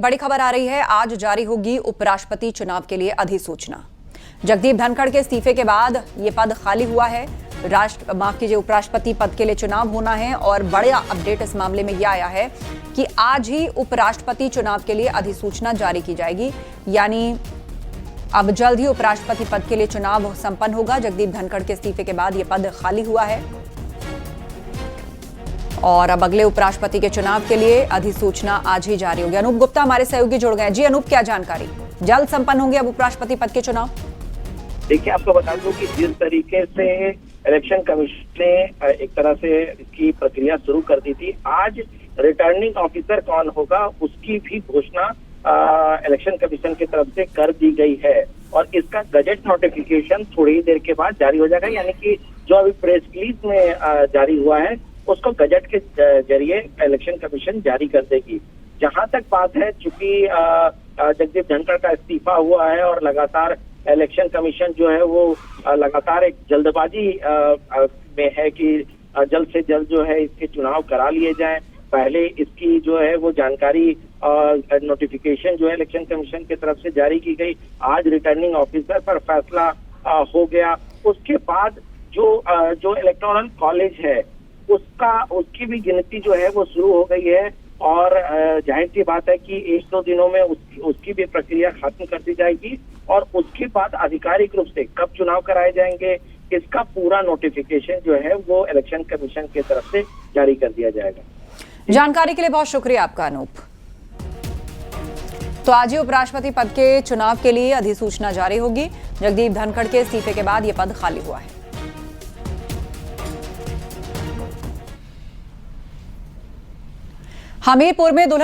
बड़ी खबर आ रही है। आज जारी होगी उपराष्ट्रपति चुनाव के लिए अधिसूचना। जगदीप धनखड़ के इस्तीफे के बाद ये पद खाली हुआ है। उपराष्ट्रपति पद के लिए चुनाव होना है और बड़ा अपडेट इस मामले में यह आया है कि आज ही उपराष्ट्रपति चुनाव के लिए अधिसूचना जारी की जाएगी। यानी अब जल्द ही उपराष्ट्रपति पद के लिए चुनाव संपन्न होगा। जगदीप धनखड़ के इस्तीफे के बाद यह पद खाली हुआ है और अब अगले उपराष्ट्रपति के चुनाव के लिए अधिसूचना आज ही जारी होगी। अनूप गुप्ता हमारे सहयोगी जुड़ गए। जी अनूप, क्या जानकारी? जल्द संपन्न होंगे अब उपराष्ट्रपति पद के चुनाव? देखिए, आपको बता दूं कि जिस तरीके से इलेक्शन कमीशन ने एक तरह से इसकी प्रक्रिया शुरू कर दी थी, आज रिटर्निंग ऑफिसर कौन होगा उसकी भी घोषणा इलेक्शन कमीशन की तरफ से कर दी गई है और इसका गजट नोटिफिकेशन थोड़ी ही देर के बाद जारी हो जाएगा। यानी कि जो अभी प्रेस रिलीज में जारी हुआ है उसको गजट के जरिए इलेक्शन कमीशन जारी कर देगी। जहां तक बात है, चूंकि जगदीप धनखड़ का इस्तीफा हुआ है और लगातार इलेक्शन कमीशन जो है वो लगातार एक जल्दबाजी में है कि जल्द से जल्द जो है इसके चुनाव करा लिए जाएं। पहले इसकी जो है वो जानकारी नोटिफिकेशन जो है इलेक्शन कमीशन की तरफ से जारी की गई। आज रिटर्निंग ऑफिसर पर फैसला हो गया। उसके बाद जो इलेक्टोरल कॉलेज है उसकी भी गिनती जो है वो शुरू हो गई है और जाहिर सी बात है कि 1-2 दिनों में उसकी भी प्रक्रिया खत्म कर दी जाएगी और उसके बाद आधिकारिक रूप से कब चुनाव कराए जाएंगे इसका पूरा नोटिफिकेशन जो है वो इलेक्शन कमीशन की तरफ से जारी कर दिया जाएगा। जानकारी के लिए बहुत शुक्रिया आपका अनूप। तो आज ही उपराष्ट्रपति पद के चुनाव के लिए अधिसूचना जारी होगी। जगदीप धनखड़ के इस्तीफे के बाद यह पद खाली हुआ है। हमीरपुर में